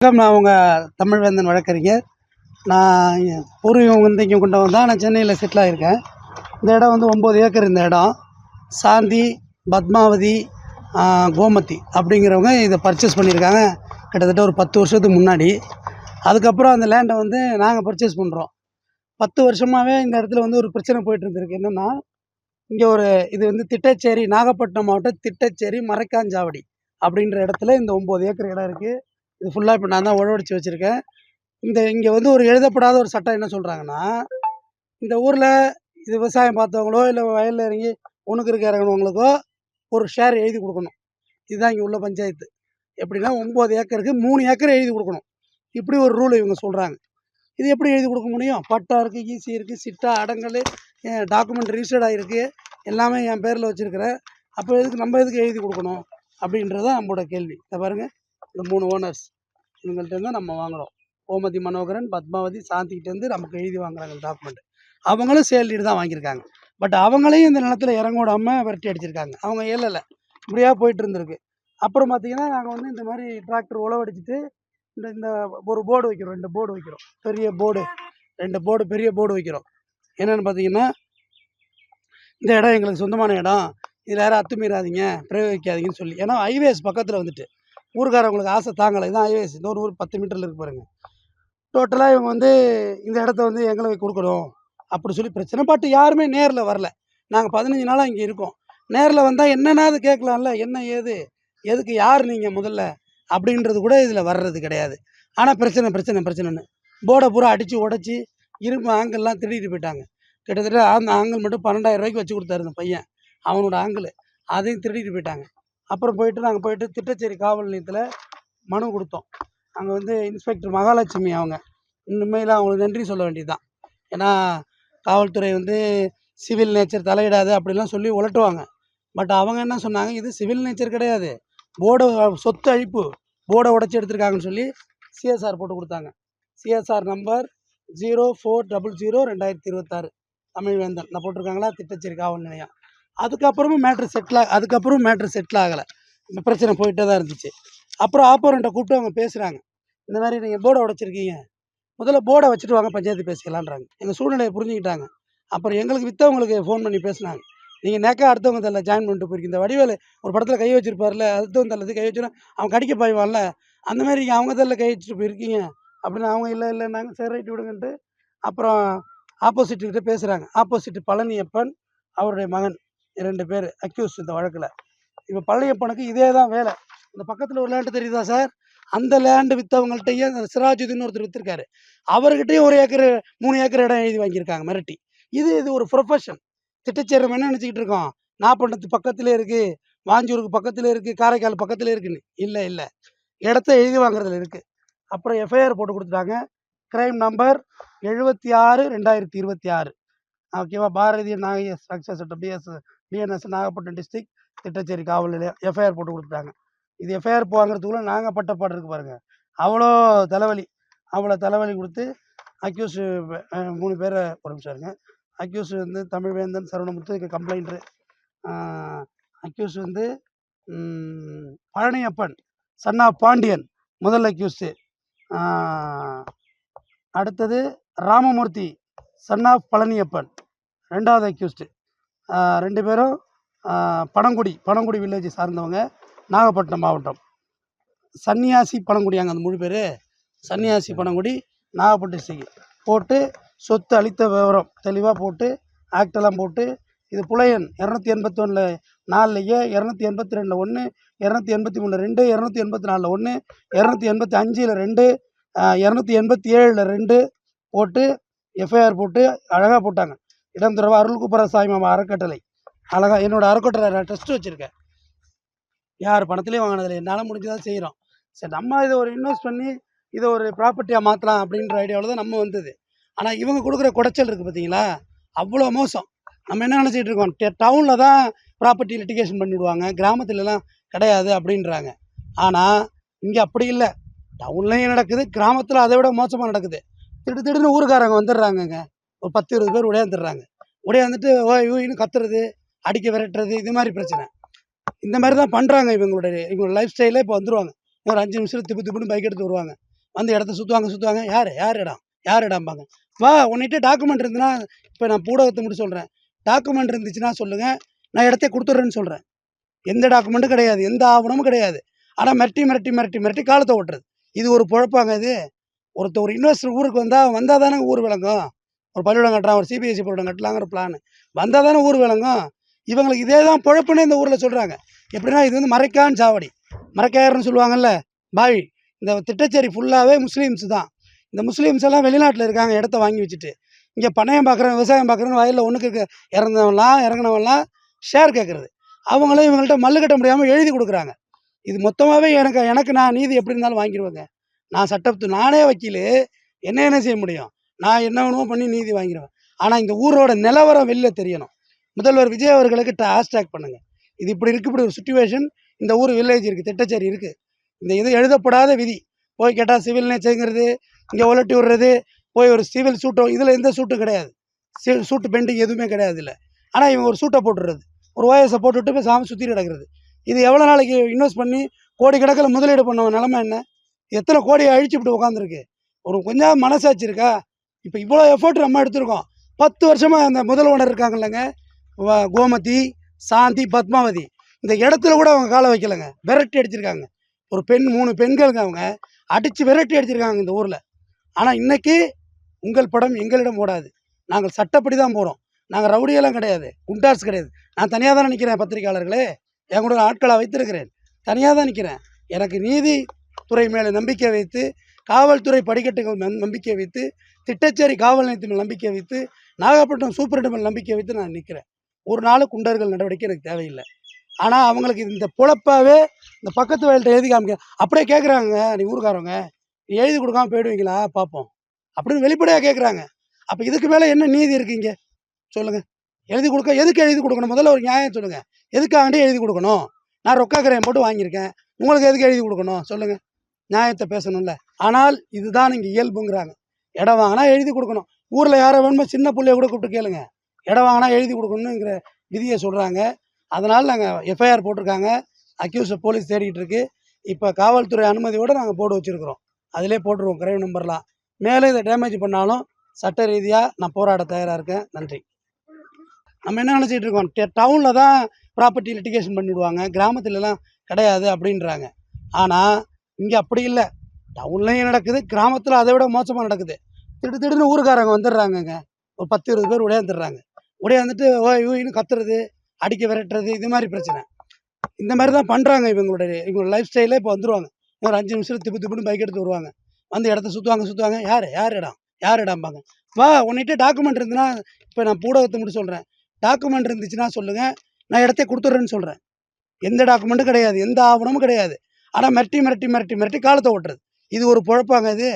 வணக்கம். நான் உங்கள் தமிழ்வேந்தன் வழக்கறிஞர். நான் பூர்வீகம் வந்து இங்கே கொண்டு வந்தால் நான் சென்னையில் செட்டில் ஆகியிருக்கேன். இந்த இடம் வந்து 9 ஏக்கர். இந்த இடம் சாந்தி, பத்மாவதி, கோமதி அப்படிங்கிறவங்க இதை பர்ச்சேஸ் பண்ணியிருக்காங்க கிட்டத்தட்ட ஒரு 10 வருஷத்துக்கு முன்னாடி. அதுக்கப்புறம் அந்த லேண்டை வந்து நாங்கள் பர்ச்சேஸ் பண்ணுறோம். 10 வருஷமாகவே இந்த இடத்துல வந்து ஒரு பிரச்சனை போயிட்டு இருந்திருக்கு. என்னென்னா, இங்கே இது வந்து திட்டச்சேரி, நாகப்பட்டினம் மாவட்டம் திட்டச்சேரி மரைக்காஞ்சாவடி அப்படின்ற இடத்துல இந்த 9 ஏக்கர் இடம் இருக்குது. இது ஃபுல்லாக இப்போ நான் தான் உழவடிச்சு வச்சுருக்கேன். இங்கே வந்து ஒரு எழுதப்படாத ஒரு சட்டம் என்ன சொல்கிறாங்கன்னா, இந்த ஊரில் இது விவசாயம் பார்த்தவங்களோ இல்லை வயலில் இறங்கி ஒன்றுக்கு இருக்க இறங்கினவங்களுக்கோ ஒரு ஷேர் எழுதி கொடுக்கணும். இதுதான் இங்கே உள்ள பஞ்சாயத்து. எப்படின்னா 9 ஏக்கருக்கு 3 ஏக்கர் எழுதி கொடுக்கணும். இப்படி ஒரு ரூல் இவங்க சொல்கிறாங்க. இது எப்படி எழுதி கொடுக்க முடியும்? பட்டா இருக்குது, ஈசி இருக்குது, சிட்டா, அடங்கல், டாக்குமெண்ட் ரிஜிஸ்டர்ட் ஆகிருக்கு, எல்லாமே என் பேரில் வச்சுருக்கிறேன். அப்போ நம்ம எதுக்கு எழுதி கொடுக்கணும் அப்படின்றது தான் நம்மளோட கேள்வி. இதை பாருங்கள், இந்த 3 ஓனர்ஸ் இவங்கள்ட்டேருந்து நம்ம வாங்குகிறோம். கோமதி மனோகரன், பத்மாவதி, சாந்திக்கிட்டேருந்து நமக்கு எழுதி வாங்குறாங்க டாக்குமெண்ட். அவங்களும் சேல் டீடு தான் வாங்கியிருக்காங்க. பட் அவங்களையும் இந்த நிலத்தில் இறங்க விடாமல் விரட்டி அடிச்சிருக்காங்க. அவங்க ஏழலை இப்படியா போயிட்டு இருந்திருக்கு. அப்புறம் பார்த்திங்கன்னா, நாங்கள் வந்து இந்த மாதிரி டிராக்டர் உழவடிச்சிட்டு இந்த ஒரு போர்டு வைக்கிறோம், 2 போர்டு வைக்கிறோம். பெரிய போர்டு, 2 போர்டு, பெரிய போர்டு வைக்கிறோம். என்னென்னு பார்த்தீங்கன்னா, இந்த இடம் எங்களுக்கு சொந்தமான இடம், இதில் யாரும் அத்துமீறாதீங்க, பிரயோகிக்காதீங்கன்னு சொல்லி. ஏன்னா ஹைவேஸ் பக்கத்தில் வந்துட்டு ஊருக்காரவங்களுக்கு ஆசை தாங்கலை. இதுதான் ஹைவேஸ். இந்த ஒரு 10 மீட்டரில் இருக்கு பாருங்க. டோட்டலாக இவங்க வந்து இந்த இடத்த வந்து எங்களுக்கு கொடுக்கணும் அப்படி சொல்லி பிரச்சனை. பட் யாருமே நேரில் வரல. நாங்கள் 15 நாளாக இங்கே இருக்கோம். நேரில் வந்தால் என்னென்னாது கேட்கலாம்ல, என்ன ஏது, எதுக்கு, யார் நீங்கள் முதல்ல அப்படின்றது கூட இதில் வர்றது கிடையாது. ஆனால் பிரச்சனைன்னு போர்டை பூரா அடித்து உடச்சி இரும்பு ஆங்கிள்லாம் திருடிட்டு போயிட்டாங்க. கிட்டத்தட்ட அந்த ஆங்கிள் மட்டும் 12,000 ரூபாய்க்கு வச்சு கொடுத்தாரு இந்த பையன், அவனோட ஆங்கிள். அதையும் திருடிட்டு போயிட்டாங்க. அப்புறம் நாங்கள் போயிட்டு திட்டச்சேரி காவல் நிலையத்தில் மனு கொடுத்தோம். அங்கே வந்து இன்ஸ்பெக்டர் மகாலட்சுமி அவங்க உண்மையில் அவங்களுக்கு நன்றி சொல்ல வேண்டியது தான். ஏன்னா காவல்துறை வந்து சிவில் நேச்சர் தலையிடாது அப்படிலாம் சொல்லி உலட்டுவாங்க. பட் அவங்க என்ன சொன்னாங்க, இது சிவில் நேச்சர் கிடையாது, போர்டை சொத்து அழிப்பு, போர்டை உடச்சி எடுத்திருக்காங்கன்னு சொல்லி சிஎஸ்ஆர் போட்டு கொடுத்தாங்க. சிஎஸ்ஆர் நம்பர் 0400/2026 தமிழ்வேந்தன் நான் போட்டிருக்காங்களா, திட்டச்சேரி காவல் நிலையம். அதுக்கப்புறமும் மேட்ரு செட்டில் ஆகலை. இந்த பிரச்சனை போயிட்டே தான் இருந்துச்சு. அப்புறம் ஆப்போனண்ட்டை கூப்பிட்டு அவங்க பேசுகிறாங்க. இந்த மாதிரி நீங்கள் போர்டை உடச்சிருக்கீங்க, முதல்ல போர்டை வச்சுட்டு வாங்க, பஞ்சாயத்து பேசிக்கலான்றாங்க. எங்கள் சூழ்நிலையை புரிஞ்சுக்கிட்டாங்க. அப்புறம் எங்களுக்கு விற்றவங்களுக்கு ஃபோன் பண்ணி பேசினாங்க. நீங்கள் நேக்கா அடுத்தவங்க தள்ள ஜாயின் பண்ணிட்டு போயிருக்கீங்க. இந்த வடிவேலு ஒரு படத்தில் கை வச்சிருப்பார்ல, அடுத்தவங்க தள்ளது கை வச்சுன்னா அவன் கடிக்க பாய்வான்ல, அந்த மாதிரி நீங்கள் அவங்க தள்ள கை வச்சுட்டு போயிருக்கீங்க அப்படின்னு. அவங்க இல்லைன்னாங்க. சரி ரைட்டு விடுங்கன்ட்டு அப்புறம் ஆப்போசிட்டுக்கிட்ட பேசுகிறாங்க. ஆப்போசிட் பழனியப்பன், அவருடைய மகன், 2 பேர் அக்யூஸ் இந்த வழக்கில். இப்போ பழனியப்பனுக்கு இதே தான் வேலை. இந்த பக்கத்தில் ஒரு லேண்டு தெரியுதா சார், அந்த லேண்டு விற்றவங்கள்ட்டையும் சிராஜுதீன் ஒருத்தர் விற்றுருக்காரு, அவர்கிட்டையும் 1 ஏக்கர் 3 ஏக்கர் இடம் எழுதி வாங்கியிருக்காங்க மிரட்டி. இது ஒரு ப்ரொஃபஷன். திட்டச்சேரி என்ன நினச்சிக்கிட்டு இருக்கோம், நாப்பண்ணத்து பக்கத்திலே இருக்குது, வாஞ்சூருக்கு பக்கத்தில் இருக்குது, காரைக்கால் பக்கத்தில் இருக்குன்னு. இல்லை, இடத்த எழுதி வாங்குறதுல இருக்குது. அப்புறம் எஃப்ஐஆர் போட்டு கொடுத்துட்டாங்க. Crime number 76/2026. ஓகேவா, பாரதிய நாய ஸ்ட்ரக்சர் சட்டம், பிஎன்எஸ், நாகப்பட்டினம் டிஸ்ட்ரிக்ட், திட்டச்சேரி காவல் நிலையம் எஃப்ஐஆர் போட்டு கொடுத்துட்டாங்க. இது எஃப்ஐஆர் வாங்குறதுக்குள்ள நாங்கள் பட்ட பாடு இருக்குது பாருங்கள். அவ்வளோ தலைவலி கொடுத்து அக்யூஸ் 3 பேரை, ஒரு நிமிஷம் இருங்க. அக்யூஸ் வந்து தமிழ்வேந்தன், சரவணமுத்து கம்ப்ளைண்ட்ரு. அக்யூஸ் வந்து பழனியப்பன் சன்னா பாண்டியன் முதல் அக்யூஸ்டு. அடுத்தது ராமமூர்த்தி சன்னா பழனியப்பன் 2வது அக்யூஸ்டு. 2 பேரும் பனங்குடி வில்லேஜ் சார்ந்தவங்க, நாகப்பட்டினம் மாவட்டம். சன்னியாசி பனங்குடி, அங்கே அந்த முழு பேர் சன்னியாசி பனங்குடி, நாகப்பட்டினம் டிஸ்ட்ரிக்ட். போட்டு சொத்து அளித்த விவரம் தெளிவாக போட்டு ஆக்டெல்லாம் போட்டு, இது புலையன் 281 4 282 1, 283 2, 284 1, 285 2, 287 2 போட்டு எஃப்ஐஆர் போட்டு அழகாக போட்டாங்க. இடம் தொடர்பாக அருள்குப்பரசாமி மாமா அறக்கட்டளை, அழகாக என்னோடய அறக்கட்டளை நான் ட்ரஸ்ட்டு வச்சுருக்கேன். யார் பணத்துலேயும் வாங்கினதில்லை, என்னால் முடிஞ்சதாக செய்கிறோம். சரி, நம்ம இதை ஒரு இன்வெஸ்ட் பண்ணி இதை ஒரு ப்ராப்பர்ட்டியாக மாற்றலாம் அப்படின்ற ஐடியாவில் தான் நம்ம வந்தது. ஆனால் இவங்க கொடுக்குற குடைச்சல் இருக்குது பார்த்தீங்களா, அவ்வளோ மோசம். நம்ம என்ன நினச்சிட்டு இருக்கோம், டவுனில் தான் ப்ராப்பர்ட்டி லிட்டிகேஷன் பண்ணிவிடுவாங்க, கிராமத்துலலாம் கிடையாது அப்படின்றாங்க. ஆனால் இங்கே அப்படி இல்லை. டவுன்லேயும் நடக்குது, கிராமத்தில் அதை விட மோசமாக நடக்குது. திடீர்னு ஊருக்காரங்க வந்துடுறாங்கங்க, ஒரு 10-20 பேர் உடையாந்துட்டு ஓய்னு கத்துறது, அடிக்க விரட்டுறது, இது மாதிரி பிரச்சனை. இந்த மாதிரி தான் பண்ணுறாங்க. இவங்களோட லைஃப் ஸ்டைலே இப்போ வந்துடுவாங்க. ஒரு 5 நிமிஷம் திப்பு திப்புன்னு பைக் எடுத்து வருவாங்க. வந்து இடத்த சுற்றுவாங்க யார் இடம் இடம்பாங்க. வா உன்னிட்ட டாக்குமெண்ட் இருந்துன்னா, இப்போ நான் பூடகத்தை மட்டும் சொல்கிறேன், டாக்குமெண்ட் இருந்துச்சுன்னா சொல்லுங்கள், நான் இடத்த கொடுத்துட்றேன்னு சொல்கிறேன். எந்த டாக்குமெண்ட்டும் கிடையாது, எந்த ஆவணமும் கிடையாது. ஆனால் மிரட்டி காலத்தை ஓட்டுறது. இது ஒரு பொழப்பாங்க இது? ஒரு இன்வெஸ்டர் ஊருக்கு வந்தால் தானே ஊர் விளங்கும். ஒரு பள்ளிக்கூடம் கட்டுறான், ஒரு சிபிஎஸ்சி பள்ளிக்கூடம் கட்டலாங்கிற பிளான் வந்தால் தானே ஊர் விளங்கும். இவங்களுக்கு இதே தான் பொழப்புன்னு இந்த ஊரில் சொல்கிறாங்க. எப்படின்னா இது வந்து மறைக்கான் சாவடி, மறைக்காயர்னு சொல்லுவாங்கல்ல, பாவி. இந்த திட்டச்சேரி ஃபுல்லாகவே முஸ்லீம்ஸ் தான். இந்த முஸ்லீம்ஸ் எல்லாம் வெளிநாட்டில் இருக்காங்க, இடத்த வாங்கி வச்சுட்டு. இங்கே பண்ணையம் பார்க்குறேன், விவசாயம் பார்க்குறேன்னு வயலில் ஒன்றுக்கு இறங்கினவன்லாம் ஷேர் கேட்குறது. அவங்களும் இவங்கள்ட்ட மல்லு கட்ட முடியாமல் எழுதி கொடுக்குறாங்க. இது மொத்தமாகவே எனக்கு நான் நீதி எப்படி இருந்தாலும் வாங்கிடுவேங்க. நான் நானே வக்கீல், என்ன செய்ய முடியும்? நான் என்ன வேணுமோ பண்ணி நீதி வாங்கிடுவேன். ஆனால் இந்த ஊரோட நிலவரம் வெளில தெரியணும். முதல்வர் விஜய் அவர்களுக்கு ஹேஷ்டேக் பண்ணுங்கள். இது இப்படி இருக்குது, இப்படி ஒரு சுச்சுவேஷன். இந்த ஊர் வில்லேஜ் இருக்குது, திட்டச்சேரி இருக்குது. இந்த இது எழுதப்படாத விதி. போய் கேட்டால் சிவில் நேச்சருங்கிறது, இங்கே உலட்டி விடுறது, போய் ஒரு சிவில் சூட்டோ, இதில் எந்த சூட்டும் கிடையாது. சூட்டு பெண்டிங் எதுவுமே கிடையாது இல்லை. ஆனால் இவங்க ஒரு சூட்டை போட்டுடுறது, ஒரு ஓஎஸை போட்டுவிட்டு போய் சாமி சுற்றி கிடக்கிறது. இது எவ்வளோ நாளைக்கு இன்வெஸ்ட் பண்ணி கோடிக்கணக்கில் முதலீடு பண்ண நிலமை என்ன? எத்தனை கோடியை அழிச்சுட்டு உட்காந்துருக்கு. ஒரு கொஞ்சம் மனசாட்சி இருக்கா? இப்போ இவ்வளோ எஃபோர்ட் நம்ம எடுத்திருக்கோம். 10 வருஷமாக அந்த முதல் ஓனர் இருக்காங்கல்லங்க, கோமதி, சாந்தி, பத்மாவதி, இந்த இடத்துல கூட அவங்க காலை வைக்கலைங்க. விரட்டி அடிச்சிருக்காங்க. ஒரு 3 பெண்களுங்க, அவங்க அடித்து விரட்டி அடிச்சிருக்காங்க இந்த ஊரில். ஆனால் இன்றைக்கி உங்கள் படம் எங்களிடம் ஓடாது. நாங்கள் சட்டப்படி தான் போகிறோம். நாங்கள் ரவுடியெல்லாம் கிடையாது, குண்டாஸ் கிடையாது. நான் தனியாக தானே நிற்கிறேன். பத்திரிகையாளர்களே, என் கூட ஆட்களாக வைத்திருக்கிறேன். தனியாக தான் நிற்கிறேன். எனக்கு நீதித்துறை மேலே நம்பிக்கை வைத்து, காவல்துறை படிக்கட்டுகள் நம்பிக்கை வைத்து, திட்டச்சேரி காவல் நிலையத்து மேல் நம்பிக்கை வைத்து, நாகப்பட்டினம் சூப்பரண்ட் மேல் நம்பிக்கை வைத்து நான் நிற்கிறேன். ஒரு நாள் குண்டர்கள் நடவடிக்கை எனக்கு தேவையில்லை. ஆனால் அவங்களுக்கு இந்த பொழப்பாகவே இந்த பக்கத்து வயல்கிட்ட எழுதி காமிக்க அப்படியே கேட்குறாங்க. நீ ஊருக்காரவங்க, நீ எழுதி கொடுக்காம போயிடுவீங்களா பார்ப்போம் அப்படின்னு வெளிப்படையாக கேட்குறாங்க. அப்போ இதுக்கு மேலே என்ன நீதி இருக்குங்க சொல்லுங்கள்? எதுக்கு எழுதி கொடுக்கணும்? முதல்ல ஒரு நியாயம் சொல்லுங்கள். எதுக்காண்டி எழுதி கொடுக்கணும்? நான் ரொக்காக்கரையை போட்டு வாங்கியிருக்கேன், உங்களுக்கு எதுக்கு எழுதி கொடுக்கணும் சொல்லுங்கள்? நியாயத்தை பேசணும்ல. ஆனால் இதுதான் இங்கே இயல்புங்கிறாங்க. இடம் வாங்கினா எழுதி கொடுக்கணும். ஊரில் யாரை வேணுமோ சின்ன பிள்ளைய கூட கூப்பிட்டு கேளுங்க, இடம் வாங்கினா எழுதி கொடுக்கணுங்கிற விதியை சொல்கிறாங்க. அதனால் நாங்கள் எஃப்ஐஆர் போட்டிருக்காங்க. அக்யூஸை போலீஸ் தேடிக்கிட்டு இருக்கு. இப்போ காவல்துறை அனுமதியோடு நாங்கள் போட்டு வச்சுருக்குறோம். அதிலே போட்டுருவோம் கிரைம் நம்பர்லாம். மேலே இதை டேமேஜ் பண்ணாலும் சட்ட ரீதியாக நான் போராட தயாராக இருக்கேன். நன்றி. நம்ம என்ன நினச்சிட்டு இருக்கோம், டவுனில் தான் ப்ராப்பர்ட்டி லிட்டிகேஷன் பண்ணிவிடுவாங்க, கிராமத்துலலாம் கிடையாது அப்படின்றாங்க. ஆனால் இங்கே அப்படி இல்லை. டவுன்லேயும் நடக்குது, கிராமத்தில் அதை விட மோசமாக நடக்குது. திடீர்னு ஊருக்காரங்க வந்துடுறாங்கங்க. ஒரு 10-20 பேர் உடையாந்துடுறாங்க. உடையாந்துட்டு ஓய்னு கத்துறது, அடிக்க விரட்டுறது, இது மாதிரி பிரச்சனை. இந்த மாதிரி தான் பண்ணுறாங்க. இவங்களோட லைஃப் ஸ்டைலே இப்போ வந்துடுவாங்க. ஒரு 5 நிமிஷம் திப்புன்னு பைக் எடுத்து வருவாங்க. வந்து இடத்த சுற்றுவாங்க. யார் இடம்பாங்க. வா உன்னிட்ட டாக்குமெண்ட் இருந்துன்னா, இப்போ நான் பூடகத்தை மட்டும் சொல்கிறேன், டாக்குமெண்ட் இருந்துச்சுன்னா சொல்லுங்கள், நான் இடத்த கொடுத்துட்றேன்னு சொல்கிறேன். எந்த டாக்குமெண்ட்டும் கிடையாது, எந்த ஆவணமும் கிடையாது. ஆனால் மிரட்டி காலத்தை ஓட்டுறது. இது ஒரு பொழப்பாங்க இது?